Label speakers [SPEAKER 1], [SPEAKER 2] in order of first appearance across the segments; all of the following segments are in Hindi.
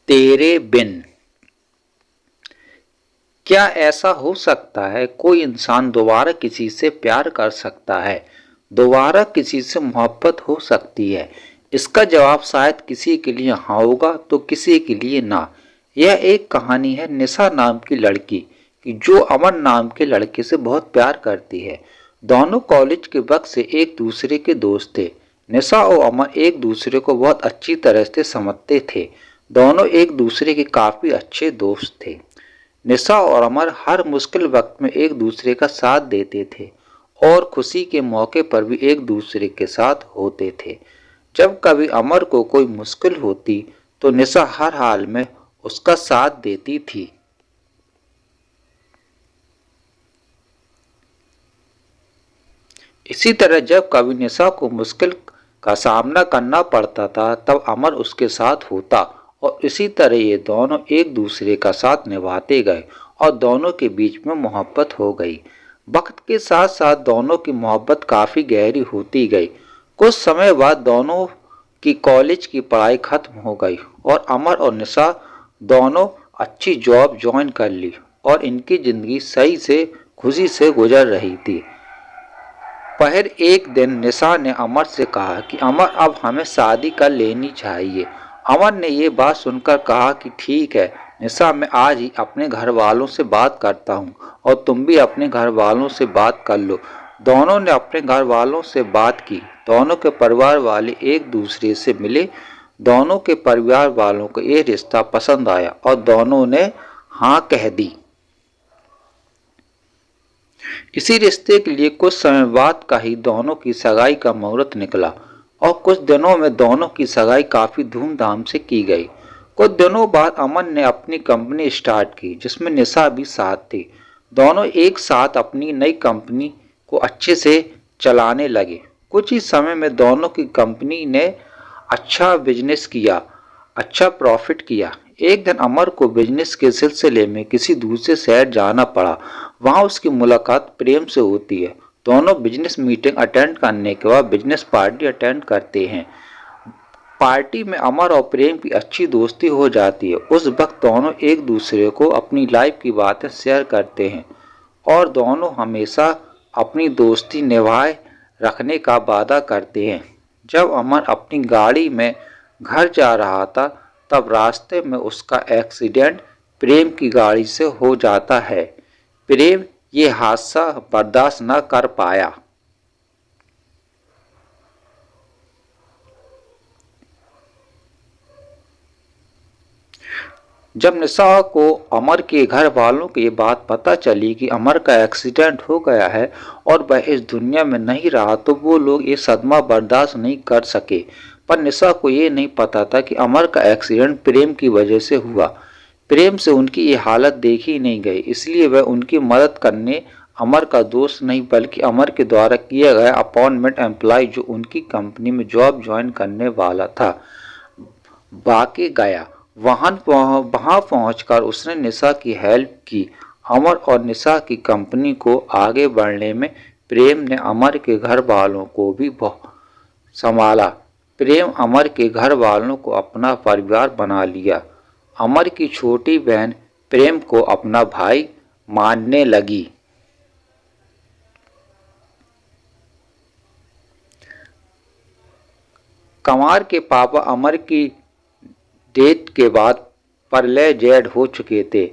[SPEAKER 1] तेरे बिन। क्या ऐसा हो सकता है कोई इंसान दोबारा किसी से प्यार कर सकता है, दोबारा किसी से मोहब्बत हो सकती है? इसका जवाब शायद किसी के लिए हाँ होगा तो किसी के लिए ना। यह एक कहानी है निशा नाम की लड़की की, जो अमन नाम के लड़के से बहुत प्यार करती है। दोनों कॉलेज के वक्त से एक दूसरे के दोस्त थे। निशा और अमन एक दूसरे को बहुत अच्छी तरह से समझते थे। दोनों एक दूसरे के काफी अच्छे दोस्त थे। निशा और अमर हर मुश्किल वक्त में एक दूसरे का साथ देते थे और खुशी के मौके पर भी एक दूसरे के साथ होते थे। जब कभी अमर को कोई मुश्किल होती तो निशा हर हाल में उसका साथ देती थी। इसी तरह जब कभी निशा को मुश्किल का सामना करना पड़ता था तब अमर उसके साथ होता, और इसी तरह ये दोनों एक दूसरे का साथ निभाते गए और दोनों के बीच में मोहब्बत हो गई। वक्त के साथ साथ दोनों की मोहब्बत काफ़ी गहरी होती गई। कुछ समय बाद दोनों की कॉलेज की पढ़ाई खत्म हो गई और अमर और निशा दोनों अच्छी जॉब ज्वाइन कर ली और इनकी ज़िंदगी सही से खुशी से गुजर रही थी। पर एक दिन निशा ने अमर से कहा कि अमर, अब हमें शादी कर लेनी चाहिए। अमर ने ये बात सुनकर कहा कि ठीक है निशा, मैं आज ही अपने घर वालों से बात करता हूँ और तुम भी अपने घर वालों से बात कर लो। दोनों ने अपने घर वालों से बात की। दोनों के परिवार वाले एक दूसरे से मिले। दोनों के परिवार वालों को ये रिश्ता पसंद आया और दोनों ने हाँ कह दी। इसी रिश्ते के लिए कुछ समय बाद का ही दोनों की सगाई का मुहूर्त निकला और कुछ दिनों में दोनों की सगाई काफी धूमधाम से की गई। कुछ दिनों बाद अमन ने अपनी कंपनी स्टार्ट की जिसमें निशा भी साथ थी। दोनों एक साथ अपनी नई कंपनी को अच्छे से चलाने लगे। कुछ ही समय में दोनों की कंपनी ने अच्छा बिजनेस किया, अच्छा प्रॉफिट किया। एक दिन अमर को बिजनेस के सिलसिले में किसी दूसरे शहर जाना पड़ा। वहां उसकी मुलाकात प्रेम से होती है। दोनों बिजनेस मीटिंग अटेंड करने के बाद बिजनेस पार्टी अटेंड करते हैं। पार्टी में अमर और प्रेम की अच्छी दोस्ती हो जाती है। उस वक्त दोनों एक दूसरे को अपनी लाइफ की बातें शेयर करते हैं और दोनों हमेशा अपनी दोस्ती निभाए रखने का वादा करते हैं। जब अमर अपनी गाड़ी में घर जा रहा था तब रास्ते में उसका एक्सीडेंट प्रेम की गाड़ी से हो जाता है। प्रेम ये हादसा बर्दाश्त न कर पाया। जब निशा को अमर के घर वालों को ये बात पता चली कि अमर का एक्सीडेंट हो गया है और वह इस दुनिया में नहीं रहा तो वो लोग ये सदमा बर्दाश्त नहीं कर सके। पर निशा को ये नहीं पता था कि अमर का एक्सीडेंट प्रेम की वजह से हुआ। प्रेम से उनकी ये हालत देखी नहीं गई, इसलिए वह उनकी मदद करने अमर का दोस्त नहीं बल्कि अमर के द्वारा किया गया अपॉइंटमेंट एम्प्लॉय जो उनकी कंपनी में जॉब ज्वाइन करने वाला था बाकी गया। वहां पहुंचकर उसने निशा की हेल्प की। अमर और निशा की कंपनी को आगे बढ़ने में प्रेम ने अमर के घर वालों को भी बहुत संभाला। प्रेम अमर के घर वालों को अपना परिवार बना लिया। अमर की छोटी बहन प्रेम को अपना भाई मानने लगी। कंवर के पापा अमर की डेथ के बाद परले जेड हो चुके थे।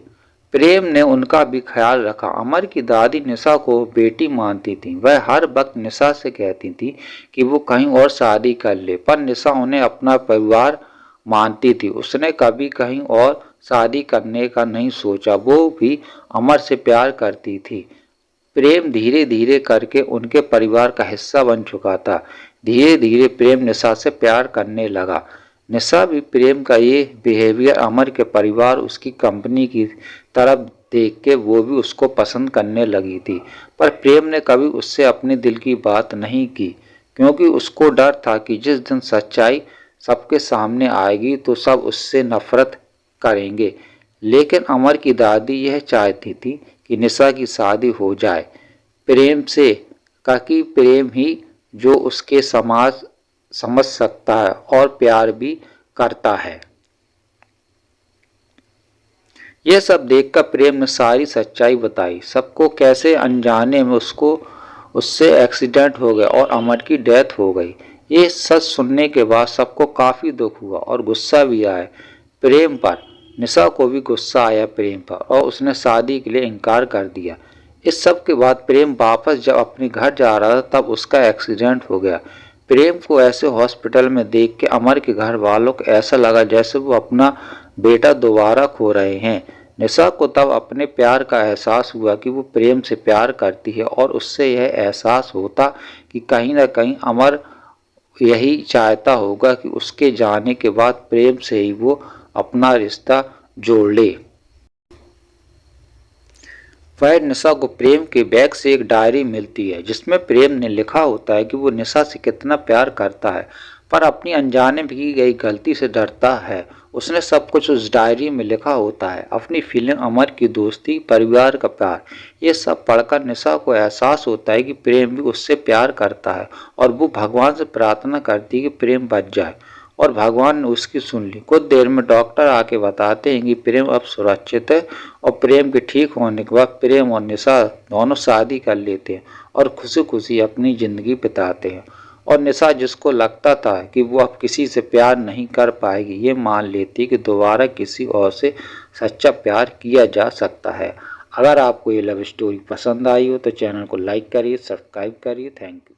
[SPEAKER 1] प्रेम ने उनका भी ख्याल रखा। अमर की दादी निशा को बेटी मानती थी। वह हर वक्त निशा से कहती थी कि वो कहीं और शादी कर ले, पर निशा उन्हें अपना परिवार मानती थी। उसने कभी कहीं और शादी करने का नहीं सोचा। वो भी अमर से प्यार करती थी। प्रेम धीरे धीरे करके उनके परिवार का हिस्सा बन चुका था। धीरे धीरे प्रेम निशा से प्यार करने लगा। निशा भी प्रेम का ये बिहेवियर अमर के परिवार उसकी कंपनी की तरफ देख के वो भी उसको पसंद करने लगी थी। पर प्रेम ने कभी उससे अपने दिल की बात नहीं की, क्योंकि उसको डर था कि जिस दिन सच्चाई सबके सामने आएगी तो सब उससे नफरत करेंगे। लेकिन अमर की दादी यह चाहती थी कि निशा की शादी हो जाए प्रेम से, ताकि प्रेम ही जो उसके समाज समझ सकता है और प्यार भी करता है। ये सब देखकर प्रेम ने सारी सच्चाई बताई, सबको कैसे अनजाने में उससे एक्सीडेंट हो गया और अमर की डेथ हो गई। ये सच सुनने के बाद सबको काफी दुख हुआ और गुस्सा भी आया प्रेम पर। निशा को भी गुस्सा आया प्रेम पर और उसने शादी के लिए इनकार कर दिया। इस सब के बाद प्रेम वापस जब अपने घर जा रहा था तब उसका एक्सीडेंट हो गया। प्रेम को ऐसे हॉस्पिटल में देख के अमर के घर वालों को ऐसा लगा जैसे वो अपना बेटा दोबारा खो रहे हैं। निशा को तब अपने प्यार का एहसास हुआ कि वो प्रेम से प्यार करती है और उससे यह एहसास होता कि कहीं ना कहीं अमर यही चाहता होगा कि उसके जाने के बाद प्रेम से ही वो अपना रिश्ता जोड़ ले। वह निशा को प्रेम के बैग से एक डायरी मिलती है जिसमें प्रेम ने लिखा होता है कि वो निशा से कितना प्यार करता है पर अपनी अनजाने में की गई गलती से डरता है। उसने सब कुछ उस डायरी में लिखा होता है, अपनी फीलिंग, अमर की दोस्ती, परिवार का प्यार। ये सब पढ़कर निशा को एहसास होता है कि प्रेम भी उससे प्यार करता है और वो भगवान से प्रार्थना करती है कि प्रेम बच जाए और भगवान ने उसकी सुन ली। कुछ देर में डॉक्टर आके बताते हैं कि प्रेम अब सुरक्षित है और प्रेम के ठीक होने के बाद प्रेम और निशा दोनों शादी कर लेते हैं और खुशी खुशी अपनी जिंदगी बिताते हैं। और निशा, जिसको लगता था कि वो अब किसी से प्यार नहीं कर पाएगी, ये मान लेती कि दोबारा किसी और से सच्चा प्यार किया जा सकता है। अगर आपको ये लव स्टोरी पसंद आई हो तो चैनल को लाइक करिए, सब्सक्राइब करिए। Thank you.